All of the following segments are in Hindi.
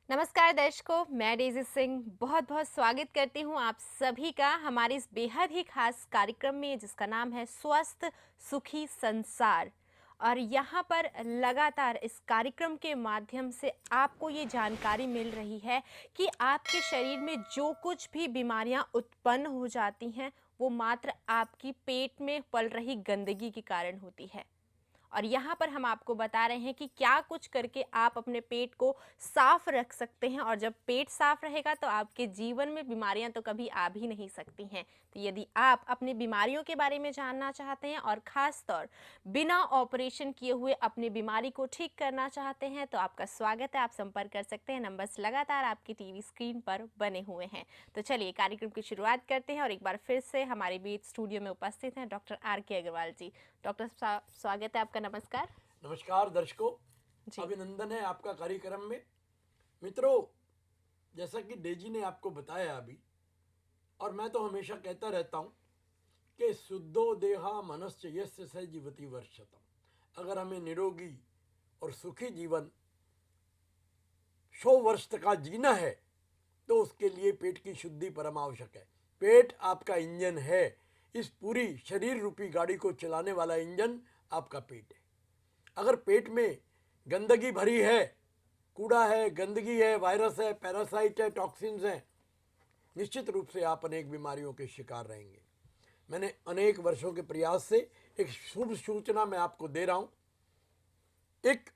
नमस्कार दर्शकों, मैं डेज़ी सिंह बहुत बहुत स्वागत करती हूँ आप सभी का हमारे इस बेहद ही खास कार्यक्रम में जिसका नाम है स्वस्थ सुखी संसार। और यहाँ पर लगातार इस कार्यक्रम के माध्यम से आपको ये जानकारी मिल रही है कि आपके शरीर में जो कुछ भी बीमारियाँ उत्पन्न हो जाती हैं वो मात्र आपकी पेट में पल रही गंदगी के कारण होती है। और यहाँ पर हम आपको बता रहे हैं कि क्या कुछ करके आप अपने पेट को साफ रख सकते हैं, और जब पेट साफ रहेगा तो आपके जीवन में बीमारियां तो कभी आ भी नहीं सकती हैं। तो यदि आप अपनी बीमारियों के बारे में जानना चाहते हैं और ख़ास तौर बिना ऑपरेशन किए हुए अपनी बीमारी को ठीक करना चाहते हैं तो आपका स्वागत है। आप संपर्क कर सकते हैं, नंबर्स लगातार आपकी टीवी स्क्रीन पर बने हुए हैं। तो चलिए कार्यक्रम की शुरुआत करते हैं और एक बार फिर से हमारे बीच स्टूडियो में उपस्थित हैं डॉक्टर R.K. अग्रवाल जी। डॉक्टर साहब, स्वागत है आपका। नमस्कार नमस्कार दर्शकों, जी। अभिनंदन है आपका कार्यक्रम में। मित्रों, जैसा कि डेजी ने आपको बताया अभी, और मैं तो हमेशा कहता रहता हूँ कि शुद्धो देहा मनश्च यस्य स जीवति वर्षतम। अगर हमें निरोगी और सुखी जीवन 100 वर्ष तक का जीना है तो उसके लिए पेट की शुद्धि परम आवश्यक है। पेट आपका इंजन है। इस पूरी शरीर रूपी गाड़ी को चलाने वाला इंजन आपका पेट है। अगर पेट में गंदगी भरी है, कूड़ा है, गंदगी है, वायरस है, पैरासाइट है, टॉक्सिन्स हैं, निश्चित रूप से आप अनेक बीमारियों के शिकार रहेंगे। मैंने अनेक वर्षों के प्रयास से एक शुभ सूचना मैं आपको दे रहा हूँ। एक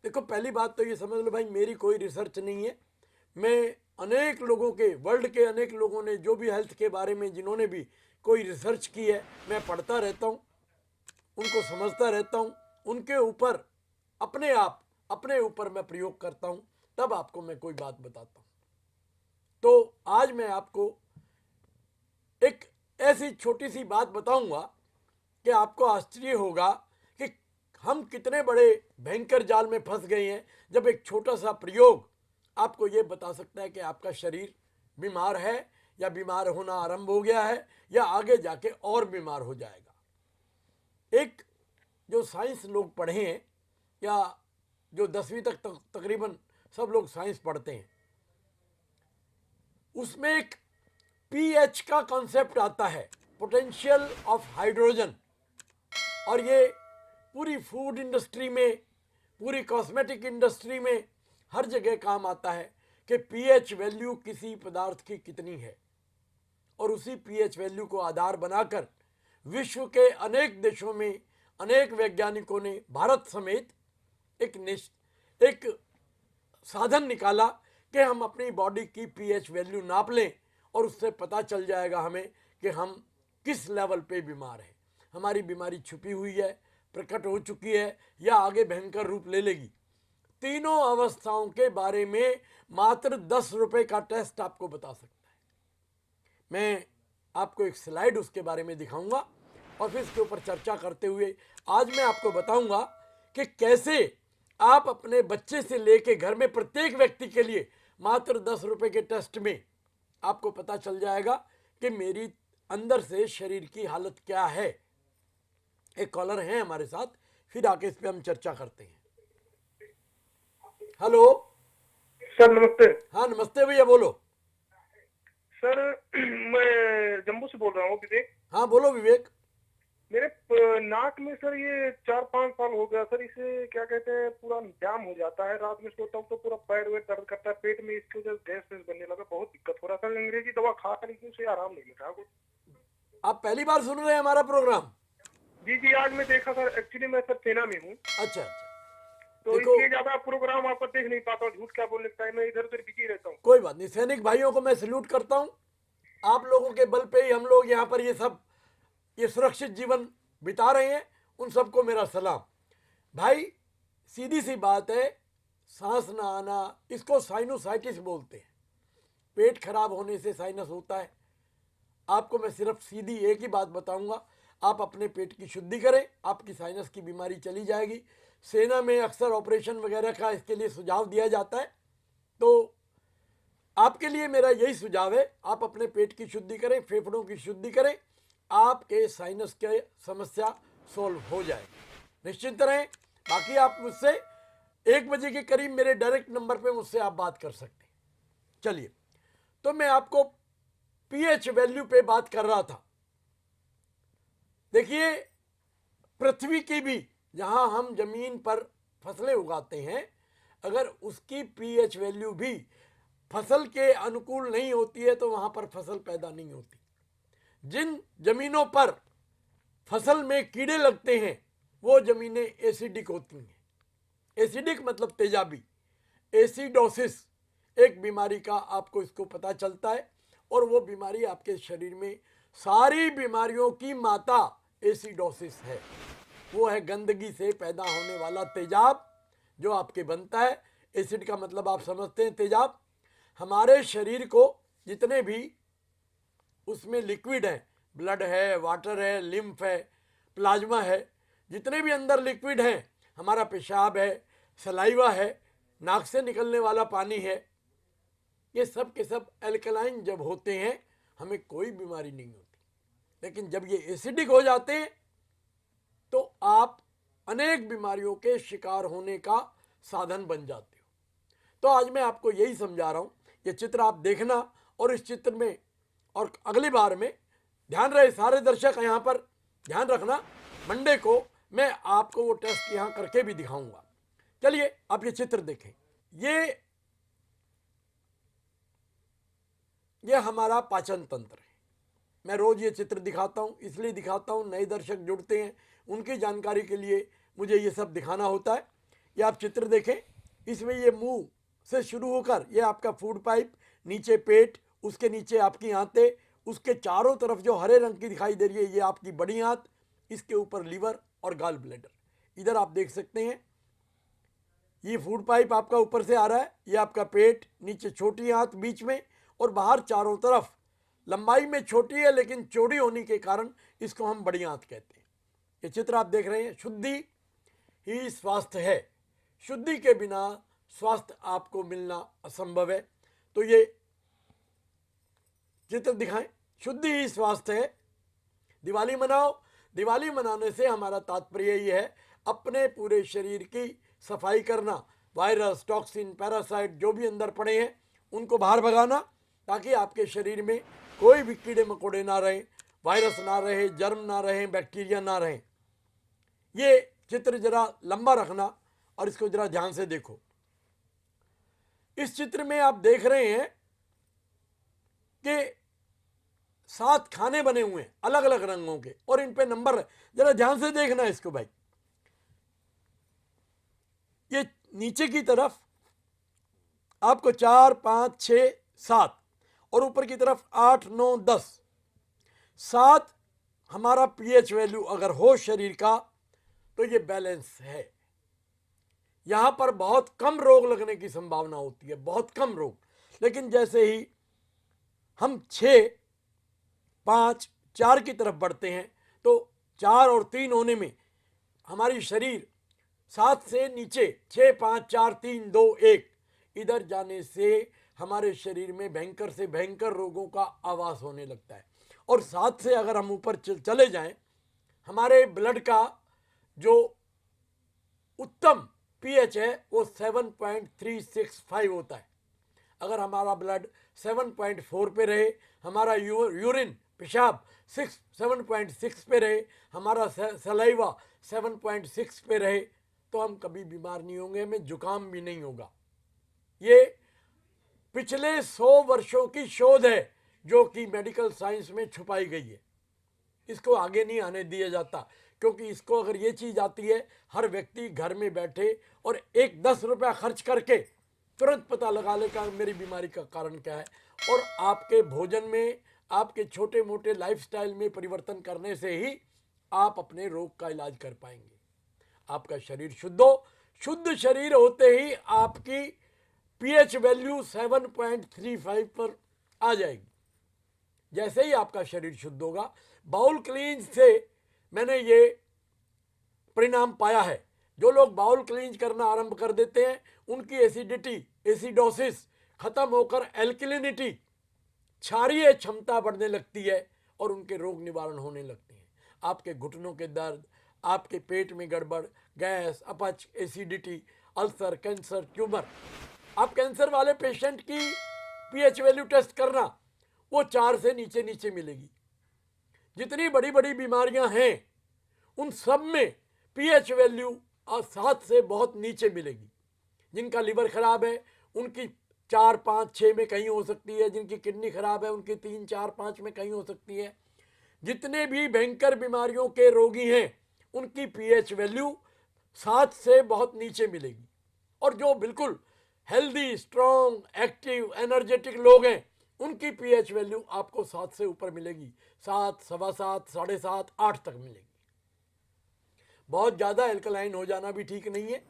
देखो, पहली बात तो ये समझ लो भाई, मेरी कोई रिसर्च नहीं है। मैं अनेक लोगों के, वर्ल्ड के अनेक लोगों ने जो भी हेल्थ के बारे में जिन्होंने भी कोई रिसर्च की है, मैं पढ़ता रहता हूँ, उनको समझता रहता हूँ, उनके ऊपर अपने ऊपर मैं प्रयोग करता हूँ, तब आपको मैं कोई बात बताता हूँ। तो आज मैं आपको एक ऐसी छोटी सी बात बताऊंगा कि आपको आश्चर्य होगा कि हम कितने बड़े भयंकर जाल में फंस गए हैं, जब एक छोटा सा प्रयोग आपको ये बता सकता है कि आपका शरीर बीमार है या बीमार होना आरंभ हो गया है या आगे जाके और बीमार हो जाएगा। एक जो साइंस लोग पढ़े हैं, या जो 10वीं तक तकरीबन सब लोग साइंस पढ़ते हैं, उसमें एक पीएच का कॉन्सेप्ट आता है, पोटेंशियल ऑफ हाइड्रोजन। और ये पूरी फूड इंडस्ट्री में, पूरी कॉस्मेटिक इंडस्ट्री में हर जगह काम आता है कि पीएच वैल्यू किसी पदार्थ की कितनी है। और उसी पीएच वैल्यू को आधार बनाकर विश्व के अनेक देशों में अनेक वैज्ञानिकों ने, भारत समेत, एक साधन निकाला कि हम अपनी बॉडी की पीएच वैल्यू नाप लें और उससे पता चल जाएगा हमें कि हम किस लेवल पे बीमार हैं। हमारी बीमारी छुपी हुई है, प्रकट हो चुकी है, या आगे भयंकर रूप ले लेगी। तीनों अवस्थाओं के बारे में मात्र 10 रुपए का टेस्ट आपको बता सकता है। मैं आपको एक स्लाइड उसके बारे में दिखाऊंगा और फिर इसके ऊपर चर्चा करते हुए आज मैं आपको बताऊंगा कि कैसे आप अपने बच्चे से लेके घर में प्रत्येक व्यक्ति के लिए मात्र 10 रुपए के टेस्ट में आपको पता चल जाएगा कि मेरी अंदर से शरीर की हालत क्या है। एक कॉलर है हमारे साथ, फिर आके इस पे हम चर्चा करते हैं। हेलो सर नमस्ते। हाँ नमस्ते भैया, बोलो। सर मैं जम्मू से बोल रहा हूँ विवेक। हाँ बोलो विवेक। मेरे नाक में सर ये 4-5 साल हो गया सर, इसे क्या कहते हैं, पूरा जाम हो जाता है। रात में सोता हूँ तो पूरा पैर वैर दर्द करता है, पेट में इसकी वजह से गैस वैस बनने लगा, बहुत दिक्कत हो रहा है सर। अंग्रेजी दवा खा कर लेकिन उसे आराम नहीं मिल रहा कुछ। आप पहली बार सुन रहे हैं हमारा प्रोग्राम? जी जी, आज मैं देखा सर, एक्चुअली मैं सर सेना में हूँ, अच्छा अच्छा। तो देखो, इसलिए ज्यादा प्रोग्राम आपका देख नहीं पाता हूँ, झूठ क्या बोलने लगता है, मैं इधर उधर बिजी रहता हूँ। कोई बात नहीं, सैनिक भाइयों को मैं सल्यूट करता हूँ। आप लोगों के बल पे ही हम लोग यहाँ पर ये सुरक्षित जीवन बिता रहे हैं। उन सबको मेरा सलाम। भाई, सीधी सी बात है, सांस ना आना, इसको साइनोसाइटिस बोलते हैं। पेट खराब होने से साइनस होता है। आपको मैं सिर्फ सीधी एक ही बात बताऊंगा, आप अपने पेट की शुद्धि करें, आपकी साइनस की बीमारी चली जाएगी। सेना में अक्सर ऑपरेशन वगैरह का इसके लिए सुझाव दिया जाता है, तो आपके लिए मेरा यही सुझाव है, आप अपने पेट की शुद्धि करें, फेफड़ों की शुद्धि करें, आपके साइनस के समस्या सोल्व हो जाएगी। निश्चिंत रहें। बाकी आप मुझसे 1 बजे के करीब मेरे डायरेक्ट नंबर पे मुझसे आप बात कर सकते हैं। चलिए, तो मैं आपको पीएच वैल्यू पे बात कर रहा था। देखिए, पृथ्वी की भी जहां हम जमीन पर फसलें उगाते हैं, अगर उसकी पीएच वैल्यू भी फसल के अनुकूल नहीं होती है तो वहां पर फसल पैदा नहीं होती। जिन जमीनों पर फसल में कीड़े लगते हैं वो जमीनें एसिडिक होती हैं। एसिडिक मतलब तेजाबी। एसिडोसिस एक बीमारी का आपको इसको पता चलता है, और वो बीमारी आपके शरीर में सारी बीमारियों की माता एसिडोसिस है। वो है गंदगी से पैदा होने वाला तेजाब जो आपके बनता है। एसिड का मतलब आप समझते हैं, तेजाब। हमारे शरीर को जितने भी उसमें लिक्विड है, ब्लड है, वाटर है, लिम्फ है, प्लाज्मा है, जितने भी अंदर लिक्विड हैं, हमारा पेशाब है, सलाइवा है, नाक से निकलने वाला पानी है, ये सब के सब एल्कलाइन जब होते हैं हमें कोई बीमारी नहीं होती। लेकिन जब ये एसिडिक हो जाते हैं तो आप अनेक बीमारियों के शिकार होने का साधन बन जाते हो। तो आज मैं आपको यही समझा रहा हूं। ये चित्र आप देखना, और इस चित्र में और अगली बार में ध्यान रहे सारे दर्शक यहां पर ध्यान रखना, मंडे को मैं आपको वो टेस्ट यहां करके भी दिखाऊंगा। चलिए, आप ये चित्र देखें। ये हमारा पाचन तंत्र है। मैं रोज ये चित्र दिखाता हूं, इसलिए दिखाता हूं, नए दर्शक जुड़ते हैं उनकी जानकारी के लिए मुझे ये सब दिखाना होता है। ये आप चित्र देखें, इसमें ये मुंह से शुरू होकर ये आपका फूड पाइप, नीचे पेट, उसके नीचे आपकी आंतें, उसके चारों तरफ जो हरे रंग की दिखाई दे रही है ये आपकी बड़ी आंत, इसके ऊपर लीवर और गॉल ब्लैडर। इधर आप देख सकते हैं ये फूड पाइप आपका ऊपर से आ रहा है, ये आपका पेट, नीचे छोटी आंत बीच में, और बाहर चारों तरफ। लंबाई में छोटी है लेकिन चौड़ी होने के कारण इसको हम बड़ी आंत कहते हैं। ये चित्र आप देख रहे हैं। शुद्धि ही स्वास्थ्य है। शुद्धि के बिना स्वास्थ्य आपको मिलना असंभव है। तो ये चित्र दिखाएं। शुद्धि ही स्वास्थ्य है। दिवाली मनाओ। दिवाली मनाने से हमारा तात्पर्य ये है अपने पूरे शरीर की सफाई करना, वायरस, टॉक्सिन, पैरासाइट जो भी अंदर पड़े हैं उनको बाहर भगाना, ताकि आपके शरीर में कोई भी कीड़े मकोड़े ना रहें, वायरस ना रहे, जर्म ना रहे, बैक्टीरिया ना रहें। ये चित्र जरा लंबा रखना और इसको जरा ध्यान से देखो। इस चित्र में आप देख रहे हैं कि 7 खाने बने हुए हैं अलग अलग रंगों के, और इन पे नंबर है। जरा ध्यान से देखना है इसको भाई। ये नीचे की तरफ आपको 4, 5, 6, 7 और ऊपर की तरफ 8, 9, 10। 7 हमारा पीएच वैल्यू अगर हो शरीर का तो ये बैलेंस है। यहां पर बहुत कम रोग लगने की संभावना होती है, बहुत कम रोग। लेकिन जैसे ही हम 6, 5, 4 की तरफ बढ़ते हैं तो 4 और 3 होने में हमारी शरीर 7 से नीचे 6, 5, 4, 3, 2, 1 इधर जाने से हमारे शरीर में भयंकर से भयंकर रोगों का आवास होने लगता है। और 7 से अगर हम ऊपर चले जाएं, हमारे ब्लड का जो उत्तम पीएच है वो 7.365 होता है। अगर हमारा ब्लड 7.4 पे रहे, हमारा यूरिन, पेशाब 7.6 पे रहे, हमारा सलाइवा 7.6 पे रहे, तो हम कभी बीमार नहीं होंगे, हमें जुकाम भी नहीं होगा। ये पिछले 100 वर्षों की शोध है जो कि मेडिकल साइंस में छुपाई गई है। इसको आगे नहीं आने दिया जाता, क्योंकि इसको अगर ये चीज आती है, हर व्यक्ति घर में बैठे और 10 रुपया खर्च करके तुरंत पता लगा लेगा मेरी बीमारी का कारण क्या है। और आपके भोजन में, आपके छोटे मोटे लाइफस्टाइल में परिवर्तन करने से ही आप अपने रोग का इलाज कर पाएंगे। आपका शरीर शुद्ध हो। शुद्ध शरीर होते ही आपकी पीएच वैल्यू 7.35 पर आ जाएगी। जैसे ही आपका शरीर शुद्ध होगा, बाउल क्लींज से मैंने ये परिणाम पाया है। जो लोग बाउल क्लींज करना आरंभ कर देते हैं उनकी एसिडिटी, एसिडोसिस खत्म होकर एल्कलिनिटी, क्षारीय क्षमता बढ़ने लगती है और उनके रोग निवारण होने लगते हैं। आपके घुटनों के दर्द, आपके पेट में गड़बड़, गैस, अपच, एसिडिटी अल्सर, कैंसर, ट्यूमर। आप कैंसर वाले पेशेंट की पीएच वैल्यू टेस्ट करना, वो 4 से नीचे नीचे मिलेगी। जितनी बड़ी बड़ी बीमारियां हैं उन सब में पीएच वैल्यू 7 से बहुत नीचे मिलेगी। जिनका लिवर खराब है उनकी 4, 5, 6 में कहीं हो सकती है, जिनकी किडनी खराब है उनकी 3, 4, 5 में कहीं हो सकती है। जितने भी भयंकर बीमारियों के रोगी हैं उनकी पीएच वैल्यू 7 से बहुत नीचे मिलेगी। और जो बिल्कुल हेल्दी, स्ट्रॉन्ग, एक्टिव, एनर्जेटिक लोग हैं उनकी पीएच वैल्यू आपको 7 से ऊपर मिलेगी। 7, 7.25, 7.5, 8 तक मिलेगी। बहुत ज़्यादा एल्कलाइन हो जाना भी ठीक नहीं है,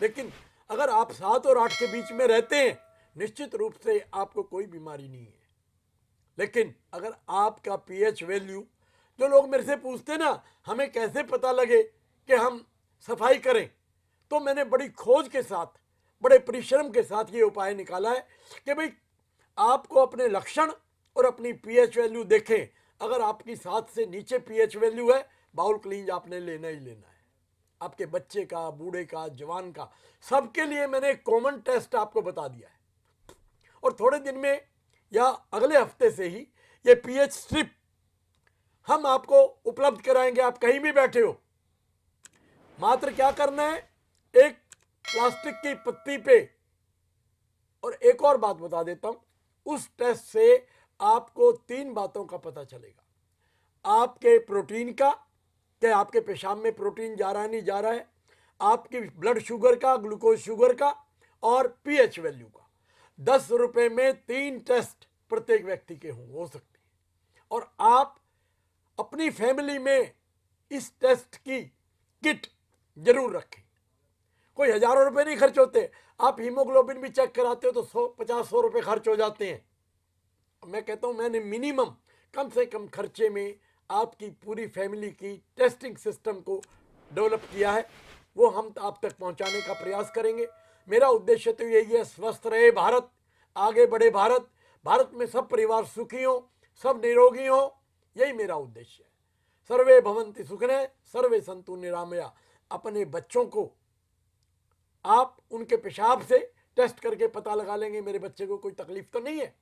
लेकिन अगर आप 7 और 8 के बीच में रहते हैं निश्चित रूप से आपको कोई बीमारी नहीं है। लेकिन अगर आपका पीएच वैल्यू, जो लोग मेरे से पूछते ना हमें कैसे पता लगे कि हम सफाई करें, तो मैंने बड़ी खोज के साथ, बड़े परिश्रम के साथ ये उपाय निकाला है कि भाई आपको अपने लक्षण और अपनी पीएच वैल्यू देखें। अगर आपकी 7 से नीचे पीएच वैल्यू है, बाउल क्लींज आपने लेना ही लेना है। आपके बच्चे का, बूढ़े का, जवान का, सबके लिए मैंने एक कॉमन टेस्ट आपको बता दिया है। और थोड़े दिन में या अगले हफ्ते से ही ये पीएच स्ट्रिप हम आपको उपलब्ध कराएंगे। आप कहीं भी बैठे हो, मात्र क्या करना है, एक प्लास्टिक की पत्ती पे, और एक और बात बता देता हूं, उस टेस्ट से आपको 3 बातों का पता चलेगा। आपके प्रोटीन का, कि आपके पेशाब में प्रोटीन जा रहा है नहीं जा रहा है, आपकी ब्लड शुगर का, ग्लूकोज शुगर का, और पीएच वैल्यू का। 10 रुपए में 3 टेस्ट प्रत्येक व्यक्ति के हो सकते हैं। और आप अपनी फैमिली में इस टेस्ट की किट जरूर रखें। कोई हजारों रुपए नहीं खर्च होते। आप हीमोग्लोबिन भी चेक कराते हो तो 150-100 रुपए खर्च हो जाते हैं। मैं कहता हूं मैंने मिनिमम, कम से कम खर्चे में आपकी पूरी फैमिली की टेस्टिंग सिस्टम को डेवलप किया है, वो हम आप तक पहुंचाने का प्रयास करेंगे। मेरा उद्देश्य तो यही है, स्वस्थ रहे भारत, आगे बढ़े भारत, भारत में सब परिवार सुखी हो, सब निरोगी हो, यही मेरा उद्देश्य है। सर्वे भवन्ति सुखिनः, सर्वे सन्तु निरामया। अपने बच्चों को आप उनके पेशाब से टेस्ट करके पता लगा लेंगे मेरे बच्चे को कोई तकलीफ तो नहीं है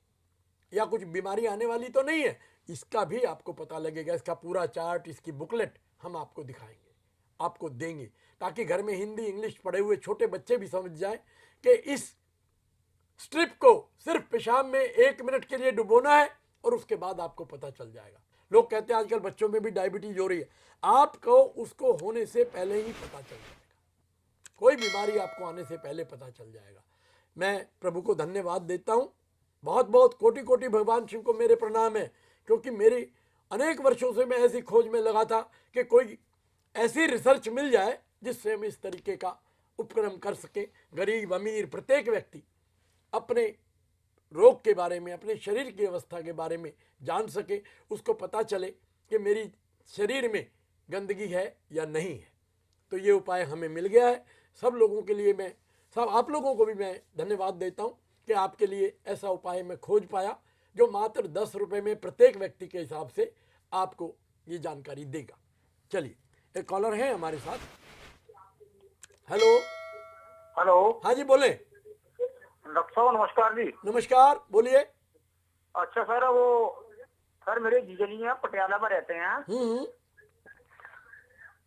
या कुछ बीमारी आने वाली तो नहीं है, इसका भी आपको पता लगेगा। इसका पूरा चार्ट, इसकी बुकलेट हम आपको दिखाएंगे, आपको देंगे, ताकि घर में हिंदी इंग्लिश पढ़े हुए छोटे बच्चे भी समझ जाएं कि इस स्ट्रिप को सिर्फ पेशाब में 1 मिनट के लिए डुबोना है और उसके बाद आपको पता चल जाएगा। लोग कहते हैं आजकल बच्चों में भी डायबिटीज हो रही है, आपको उसको होने से पहले ही पता चल जाएगा। कोई बीमारी आपको आने से पहले पता चल जाएगा। मैं प्रभु को धन्यवाद देता हूँ, बहुत बहुत कोटि कोटि भगवान शिव को मेरे प्रणाम है, क्योंकि मेरी अनेक वर्षों से मैं ऐसी खोज में लगा था कि कोई ऐसी रिसर्च मिल जाए जिससे हम इस तरीके का उपक्रम कर सके। गरीब अमीर प्रत्येक व्यक्ति अपने रोग के बारे में, अपने शरीर की अवस्था के बारे में जान सके, उसको पता चले कि मेरी शरीर में गंदगी है या नहीं है। तो ये उपाय हमें मिल गया है। सब लोगों के लिए मैं, सब आप लोगों को भी मैं धन्यवाद देता हूँ कि आपके लिए ऐसा उपाय मैं खोज पाया जो मात्र 10 रुपए में प्रत्येक व्यक्ति के हिसाब से आपको ये जानकारी देगा। चलिए, एक कॉलर है हमारे साथ। हेलो। हेलो। हाँ जी, बोले। डॉक्टर साहब नमस्कार जी। नमस्कार, बोलिए। अच्छा सर, वो सर मेरे जीजा जी हैं, पटियाला में रहते हैं,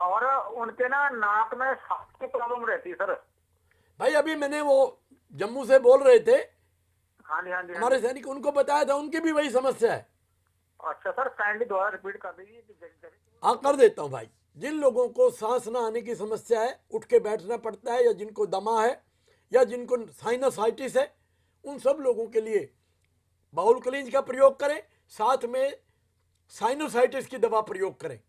और उनके ना नाक में सांस की प्रॉब्लम रहती है सर। भाई अभी मैंने वो जम्मू से बोल रहे थे, हाँ जी हाँ जी हमारे सैनिक, उनको बताया था, उनकी भी वही समस्या है। अच्छा सर, काइंडली दोबारा रिपीट कर दीजिए। हाँ, कर देता हूँ भाई। जिन लोगों को सांस ना आने की समस्या है, उठ के बैठना पड़ता है, या जिनको दमा है, या जिनको साइनसाइटिस है, उन सब लोगों के लिए बाउल क्लींज का प्रयोग करें, साथ में साइनोसाइटिस की दवा प्रयोग करें।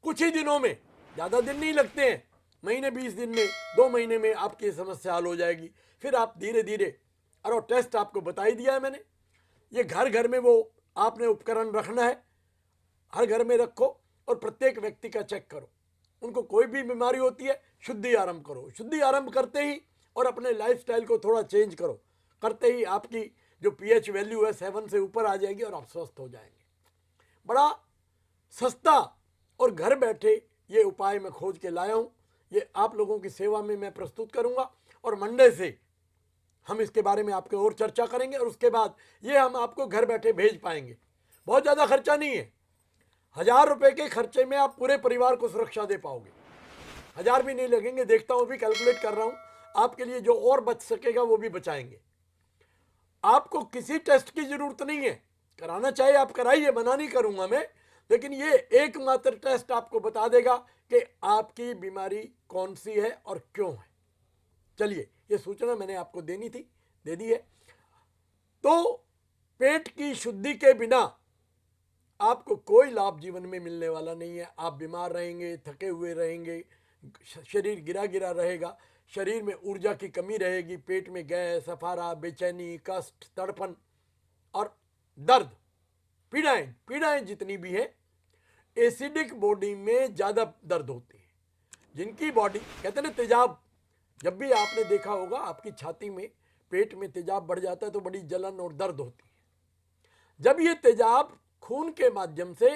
कुछ ही दिनों में, ज़्यादा दिन नहीं लगते हैं, महीने 20 दिन में, 2 महीने में आपकी समस्या हल हो जाएगी। फिर आप धीरे धीरे, और टेस्ट आपको बता ही दिया है मैंने, ये घर घर में वो आपने उपकरण रखना है, हर घर में रखो और प्रत्येक व्यक्ति का चेक करो। उनको कोई भी बीमारी होती है, शुद्धि आरंभ करो। शुद्धि आरंभ करते ही और अपने लाइफस्टाइल को थोड़ा चेंज करो, करते ही आपकी जो पीएच वैल्यू है 7 से ऊपर आ जाएगी और आप स्वस्थ हो जाएंगे। बड़ा सस्ता और घर बैठे ये उपाय मैं खोज के लाया हूँ, ये आप लोगों की सेवा में मैं प्रस्तुत करूँगा। और मंडे से हम इसके बारे में आपके और चर्चा करेंगे और उसके बाद ये हम आपको घर बैठे भेज पाएंगे। बहुत ज़्यादा खर्चा नहीं है, 1000 रुपये के खर्चे में आप पूरे परिवार को सुरक्षा दे पाओगे। 1000 भी नहीं लगेंगे, देखता हूँ, भी कैलकुलेट कर रहा हूँ, आपके लिए जो और बच सकेगा वो भी बचाएंगे। आपको किसी टेस्ट की जरूरत नहीं है, कराना चाहिए आप कराइए, मना नहीं करूंगा मैं, लेकिन ये एकमात्र टेस्ट आपको बता देगा कि आपकी बीमारी कौन सी है और क्यों है। चलिए, ये सूचना मैंने आपको देनी थी, दे दी है। तो पेट की शुद्धि के बिना आपको कोई लाभ जीवन में मिलने वाला नहीं है। आप बीमार रहेंगे, थके हुए रहेंगे, शरीर गिरा गिरा रहेगा, शरीर में ऊर्जा की कमी रहेगी, पेट में गैस, सफारा, बेचैनी, कष्ट, तड़पन और दर्द, पीड़ाएं जितनी भी है, एसिडिक बॉडी में ज़्यादा दर्द होती है। जिनकी बॉडी, कहते हैं ना तेजाब, जब भी आपने देखा होगा आपकी छाती में, पेट में तेजाब बढ़ जाता है तो बड़ी जलन और दर्द होती है। जब ये तेजाब खून के माध्यम से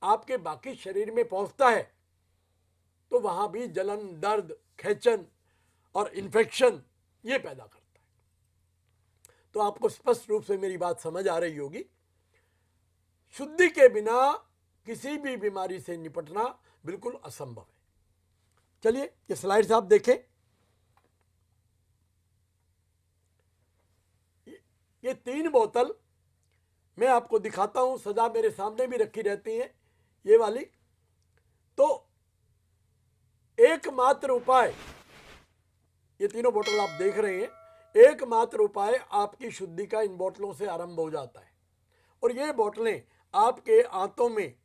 आपके बाकी शरीर में पहुंचता है तो वहां भी जलन, दर्द, खैंचन और इन्फेक्शन ये पैदा करता है। तो आपको स्पष्ट रूप से मेरी बात समझ आ रही होगी। शुद्धि के बिना किसी भी बीमारी से निपटना बिल्कुल असंभव है। चलिए, ये स्लाइड्स आप देखें। ये 3 बोतल मैं आपको दिखाता हूं, सदा मेरे सामने भी रखी रहती है ये वाली। तो एकमात्र उपाय, ये तीनों बोतल आप देख रहे हैं, एकमात्र उपाय आपकी शुद्धि का इन बोतलों से आरंभ हो जाता है। और ये बोतलें आपके आंतों में,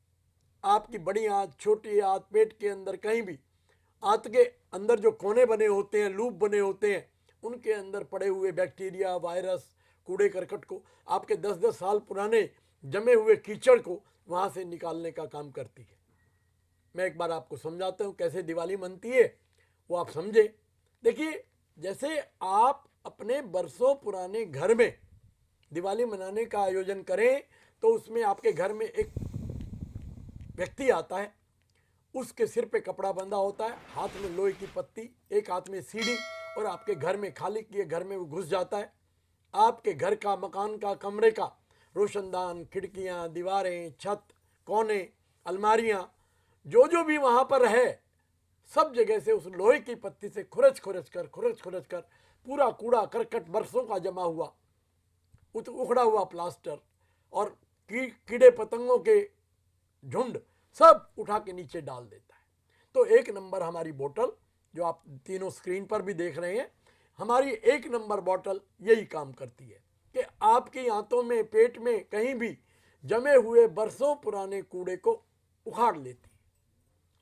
आपकी बड़ी आंत, छोटी आंत, पेट के अंदर कहीं भी, आंत के अंदर जो कोने बने होते हैं, लूप बने होते हैं, उनके अंदर पड़े हुए बैक्टीरिया, वायरस, कूड़े करकट को, आपके 10-10 साल पुराने जमे हुए कीचड़ को वहाँ से निकालने का काम करती है। मैं एक बार आपको समझाता हूँ कैसे दिवाली मनती है, वो आप समझे। देखिए, जैसे आप अपने बरसों पुराने घर में दिवाली मनाने का आयोजन करें तो उसमें आपके घर में एक व्यक्ति आता है, उसके सिर पे कपड़ा बंधा होता है, हाथ में लोहे की पत्ती, एक हाथ में सीढ़ी, और आपके घर में, खाली किए घर में वो घुस जाता है। आपके घर का, मकान का, कमरे का रोशनदान, खिड़कियां, दीवारें, छत, कोने, अलमारियां, जो भी वहां पर है, सब जगह से उस लोहे की पत्ती से खुरच खुरच कर पूरा कूड़ा करकट, बरसों का जमा हुआ, उखड़ा हुआ प्लास्टर और कीड़े पतंगों के झुंड सब उठा के नीचे डाल देता है। तो 1 नंबर हमारी बोतल, जो आप तीनों स्क्रीन पर भी देख रहे हैं, हमारी 1 नंबर बोतल यही काम करती है कि आपकी आंतों में, पेट में कहीं भी जमे हुए बरसों पुराने कूड़े को उखाड़ लेती है।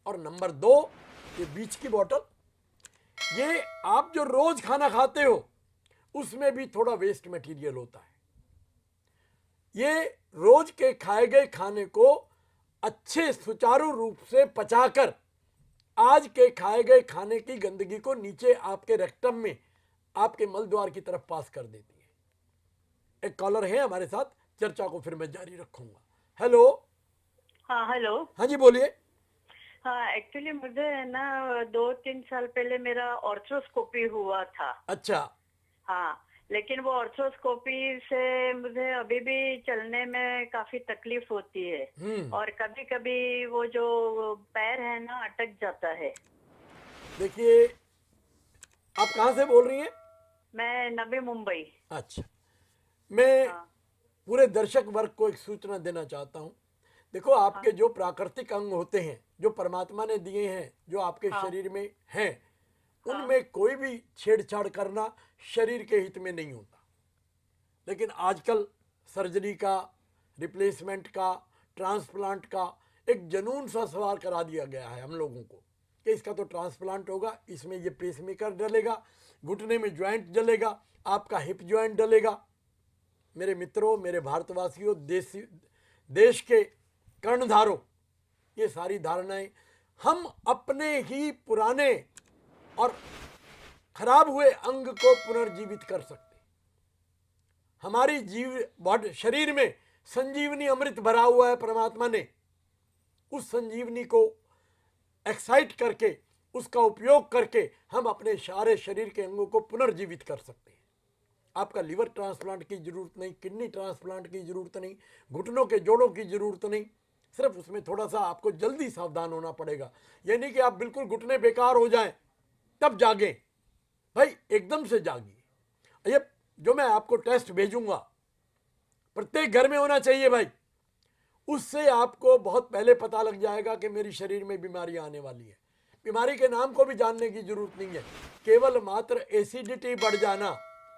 और नंबर 2, ये बीच की बोतल, ये आप जो रोज खाना खाते हो उसमें भी थोड़ा वेस्ट मटेरियल होता है। ये रोज के खाए गए खाने को अच्छे सुचारू रूप से पचाकर आज के खाए गए खाने की गंदगी को नीचे आपके रेक्टम में, आपके मल द्वार की तरफ पास कर देती है। एक कॉलर है हमारे साथ, चर्चा को फिर मैं जारी रखूंगा। हेलो। हाँ, हेलो। हाँ जी, बोलिए। हाँ, एक्चुअली मुझे है ना 2-3 साल पहले मेरा ऑर्थ्रोस्कोपी हुआ था। अच्छा। हाँ, लेकिन वो ऑर्थ्रोस्कोपी से मुझे अभी भी चलने में काफी तकलीफ होती है और कभी कभी वो जो पैर है ना अटक जाता है। देखिए, आप कहाँ से बोल रही हैं? मैं नवी मुंबई। अच्छा, मैं पूरे दर्शक वर्ग को एक सूचना देना चाहता हूँ। देखो, आपके जो प्राकृतिक अंग होते हैं, जो परमात्मा ने दिए हैं, जो आपके शरीर में हैं, उनमें कोई भी छेड़छाड़ करना शरीर के हित में नहीं होता। लेकिन आजकल सर्जरी का, रिप्लेसमेंट का, ट्रांसप्लांट का एक जुनून सा सवार करा दिया गया है हम लोगों को कि इसका तो ट्रांसप्लांट होगा, इसमें ये पेसमेकर डलेगा, घुटने में ज्वाइंट डलेगा, आपका हिप ज्वाइंट डलेगा। मेरे मित्रों, मेरे भारतवासियों, देश के कर्णधारों, ये सारी धारणाएं हम अपने ही पुराने और खराब हुए अंग को पुनर्जीवित कर सकते। हमारी शरीर में संजीवनी अमृत भरा हुआ है परमात्मा ने। उस संजीवनी को एक्साइट करके उसका उपयोग करके हम अपने सारे शरीर के अंगों को पुनर्जीवित कर सकते हैं। आपका लिवर ट्रांसप्लांट की जरूरत नहीं, किडनी ट्रांसप्लांट की जरूरत नहीं, घुटनों के जोड़ों की जरूरत नहीं, सिर्फ उसमें थोड़ा सा आपको जल्दी सावधान होना पड़ेगा। ये नहीं कि आप बिल्कुल घुटने बेकार हो जाएं तब जागें, भाई एकदम से जागिए। ये जो मैं आपको टेस्ट भेजूंगा प्रत्येक घर में होना चाहिए भाई, उससे आपको बहुत पहले पता लग जाएगा कि मेरी शरीर में बीमारी आने वाली है। बीमारी के नाम को भी जानने की जरूरत नहीं है, केवल मात्र एसिडिटी बढ़ जाना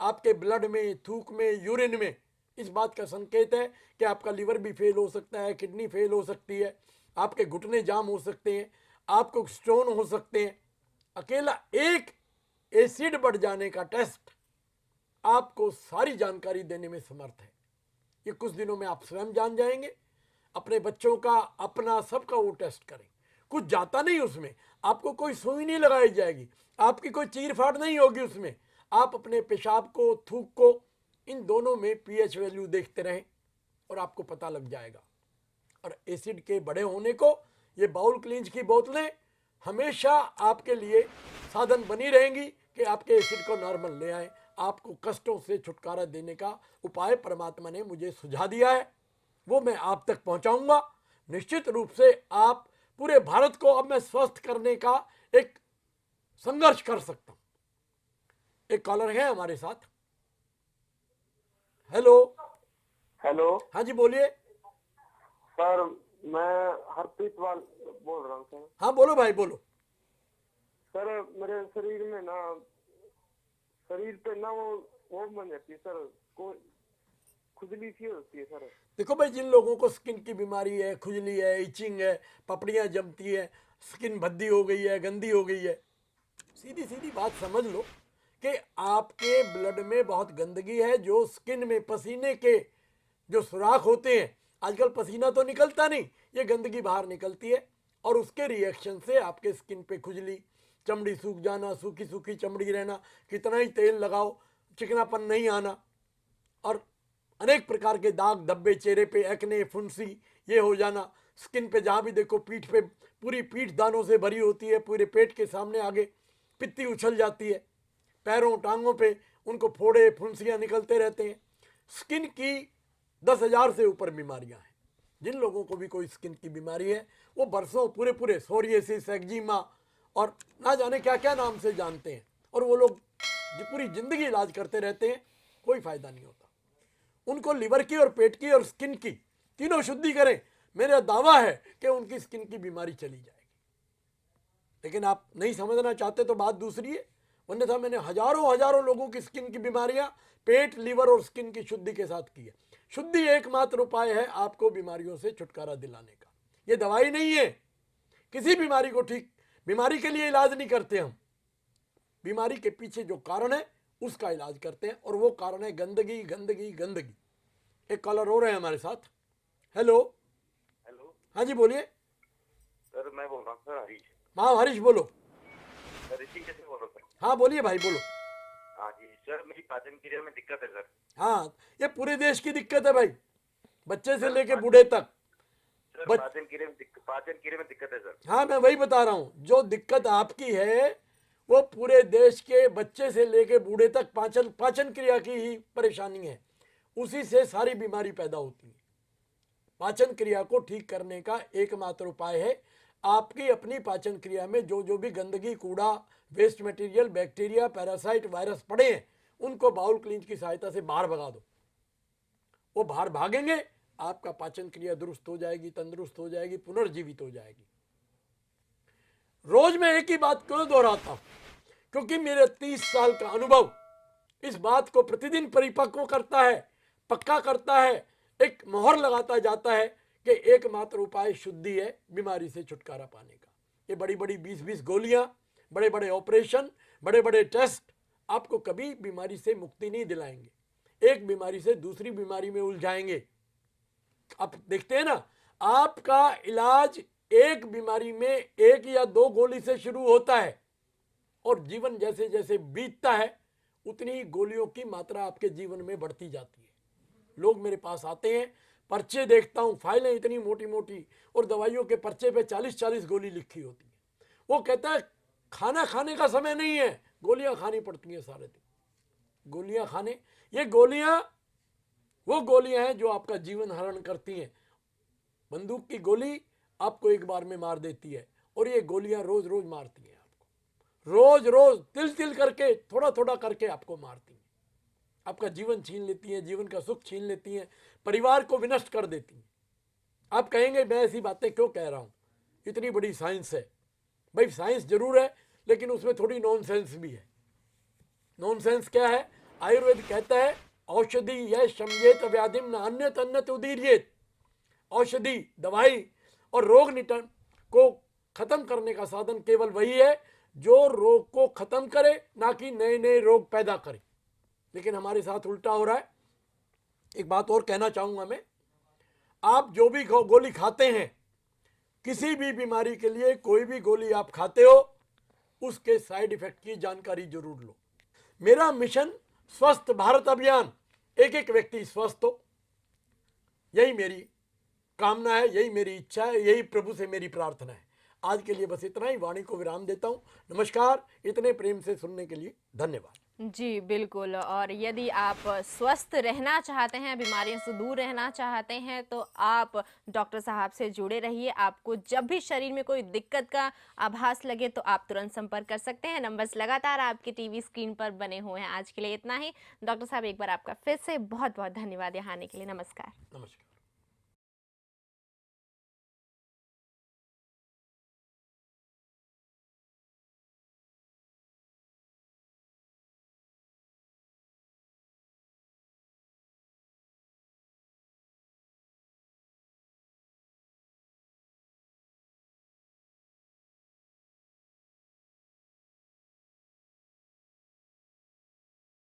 आपके ब्लड में, थूक में, यूरिन में, इस बात का संकेत है कि आपका लिवर भी फेल हो सकता है, किडनी फेल हो सकती है, आपके घुटने जाम हो सकते हैं, आपको स्टोन हो सकते हैं। अकेला एक एसिड बढ़ जाने का टेस्ट आपको सारी जानकारी देने में समर्थ है। ये कुछ दिनों में आप स्वयं जान जाएंगे। अपने बच्चों का, अपना, सबका वो टेस्ट करें। कुछ जाता नहीं उसमें, आपको कोई सुई नहीं लगाई जाएगी, आपकी कोई चीर फाड़ नहीं होगी उसमें। आप अपने पेशाब को, थूक को, इन दोनों में पीएच वैल्यू देखते रहें और आपको पता लग जाएगा। और एसिड के बड़े होने को ये बाउल क्लींज की बोतलें हमेशा आपके लिए साधन बनी रहेंगी कि आपके एसिड को नॉर्मल ले आए। आपको कष्टों से छुटकारा देने का उपाय परमात्मा ने मुझे सुझा दिया है, वो मैं आप तक पहुंचाऊंगा। निश्चित रूप से आप पूरे भारत को अब मैं स्वस्थ करने का एक संघर्ष कर सकता हूं। एक कॉलर है हमारे साथ। हेलो। हेलो। हाँ जी बोलिए। सर मैं हरप्रीत वाल बोल रहा हूँ सर। हाँ बोलो भाई बोलो। सर मेरे शरीर में ना, शरीर पे ना वो बन जाती है सर, कोई खुजली सी होती है सर। देखो भाई, जिन लोगों को स्किन की बीमारी है, खुजली है, इचिंग है, पपड़ियां जमती है, स्किन भद्दी हो गई है, गंदी हो गई है, सीधी सीधी बात समझ लो कि आपके ब्लड में बहुत गंदगी है। जो स्किन में पसीने के जो सुराख होते हैं, आजकल पसीना तो निकलता नहीं, ये गंदगी बाहर निकलती है और उसके रिएक्शन से आपके स्किन पे खुजली, चमड़ी सूख जाना, सूखी सूखी चमड़ी रहना, कितना ही तेल लगाओ चिकनापन नहीं आना, और अनेक प्रकार के दाग धब्बे, चेहरे पे एक्ने, फुंसी ये हो जाना। स्किन पे जहाँ भी देखो, पीठ पे, पूरी पीठ दानों से भरी होती है, पूरे पेट के सामने आगे पित्ती उछल जाती है, पैरों टांगों पे उनको फोड़े, फुंसियाँ निकलते रहते हैं। स्किन की 10,000 से ऊपर बीमारियां हैं। जिन लोगों को भी कोई स्किन की बीमारी है वो बरसों पूरे सोरियासिस, एक्जिमा और ना जाने क्या क्या नाम से जानते हैं, और वो लोग पूरी जिंदगी इलाज करते रहते हैं, कोई फायदा नहीं होता। उनको लिवर की और पेट की और स्किन की तीनों शुद्धि करें, मेरा दावा है कि उनकी स्किन की बीमारी चली जाएगी। लेकिन आप नहीं समझना चाहते तो बात दूसरी है, अन्यथा मैंने हजारों लोगों की स्किन की बीमारियां पेट, लिवर और स्किन की शुद्धि के साथ की है। शुद्धि एकमात्र उपाय है आपको बीमारियों से छुटकारा दिलाने का। ये दवाई नहीं है। किसी बीमारी को ठीक, बीमारी के लिए इलाज नहीं करते हम, बीमारी के पीछे जो कारण है उसका इलाज करते हैं, और वो कारण है गंदगी, गंदगी, गंदगी। एक कॉलर हो रहे हैं हमारे साथ। हेलो। हेलो। हाँ जी बोलिए। सर मैं बोल रहा हूँ सर, हरीश। हाँ हरीश बोलो। सर ऋषि कैसे बोल रहा हूँ सर? हाँ बोलिए भाई बोलो। हाँ जी सर, मेरी पाचन क्रिया में दिक्कत है सर। हाँ, ये पूरे देश की दिक्कत है भाई, बच्चे से लेके बूढ़े तक। सर पाचन क्रिया में दिक्कत है सर। हाँ मैं वही बता रहा हूँ, जो दिक्कत आपकी है वो पूरे देश के बच्चे से लेके बूढ़े तक पाचन क्रिया की ही परेशानी है। उसी से सारी बीमारी पैदा होती है। पाचन क्रिया को ठीक करने का एकमात्र उपाय है, आपकी अपनी पाचन क्रिया में जो भी गंदगी, कूड़ा, waste material, bacteria, parasite, virus पड़े हैं, उनको बाउल क्लींज की सहायता से बाहर भगा दो। वो बाहर भागेंगे, आपका पाचन क्रिया दुरुस्त हो जाएगी, तंदुरुस्त हो जाएगी, पुनर्जीवित हो जाएगी। रोज मैं एक ही बात क्यों दोहराता हूं? क्योंकि मेरे 30 साल का अनुभव इस बात को प्रतिदिन परिपक्व करता है, पक्का करता है, एक मोहर लगाता जाता है कि एकमात्र उपाय शुद्धि है बीमारी से छुटकारा पाने का। ये बड़ी बड़ी 20-20 गोलियां, बड़े बड़े ऑपरेशन, बड़े बड़े टेस्ट आपको कभी बीमारी से मुक्ति नहीं दिलाएंगे। एक बीमारी से दूसरी बीमारी में उलझाएंगे। आप देखते हैं ना, आपका इलाज एक बीमारी में 1 या 2 गोली से शुरू होता है, और जीवन जैसे जैसे बीतता है उतनी ही गोलियों की मात्रा आपके जीवन में बढ़ती जाती है। लोग मेरे पास आते हैं, पर्चे देखता हूं, फाइलें इतनी मोटी मोटी, और दवाइयों के पर्चे पे 40-40 गोली लिखी होती है। वो कहता है खाना खाने का समय नहीं है, गोलियां खानी पड़ती हैं सारे दिन। गोलियां खाने, ये गोलियां वो गोलियां हैं जो आपका जीवन हरण करती हैं। बंदूक की गोली आपको एक बार में मार देती है, और ये गोलियां रोज रोज मारती हैं आपको, रोज रोज तिल तिल करके, थोड़ा थोड़ा करके आपको मारती हैं, आपका जीवन छीन लेती हैं, जीवन का सुख छीन लेती हैं, परिवार को विनष्ट कर देती हैं। आप कहेंगे मैं ऐसी बातें क्यों कह रहा हूं, इतनी बड़ी साइंस है। भाई साइंस जरूर है, लेकिन उसमें थोड़ी नॉनसेंस भी है। नॉनसेंस क्या है? आयुर्वेद कहता है औषधि यह शम्येत व्याधिम न अन्यत अन्यत उदीर्येत। औषधि, दवाई और रोग निटन को खत्म करने का साधन केवल वही है जो रोग को खत्म करे, ना कि नए नए रोग पैदा करे। लेकिन हमारे साथ उल्टा हो रहा है। एक बात और कहना चाहूंगा मैं, आप जो भी गोली खाते हैं, किसी भी बीमारी के लिए कोई भी गोली आप खाते हो, उसके साइड इफेक्ट की जानकारी जरूर लो। मेरा मिशन स्वस्थ भारत अभियान, एक एक व्यक्ति स्वस्थ हो, यही मेरी कामना है, यही मेरी इच्छा है, यही प्रभु से मेरी प्रार्थना है। आज के लिए बस इतना ही, वाणी को विराम देता हूँ। नमस्कार। इतने प्रेम से सुनने के लिए धन्यवाद। जी बिल्कुल। और यदि आप स्वस्थ रहना चाहते हैं, बीमारियों से दूर रहना चाहते हैं, तो आप डॉक्टर साहब से जुड़े रहिए। आपको जब भी शरीर में कोई दिक्कत का आभास लगे तो आप तुरंत संपर्क कर सकते हैं। नंबर्स लगातार आपके टीवी स्क्रीन पर बने हुए हैं। आज के लिए इतना ही। डॉक्टर साहब, एक बार आपका फिर से बहुत बहुत धन्यवाद यहाँ आने के लिए। नमस्कार। नमस्कार।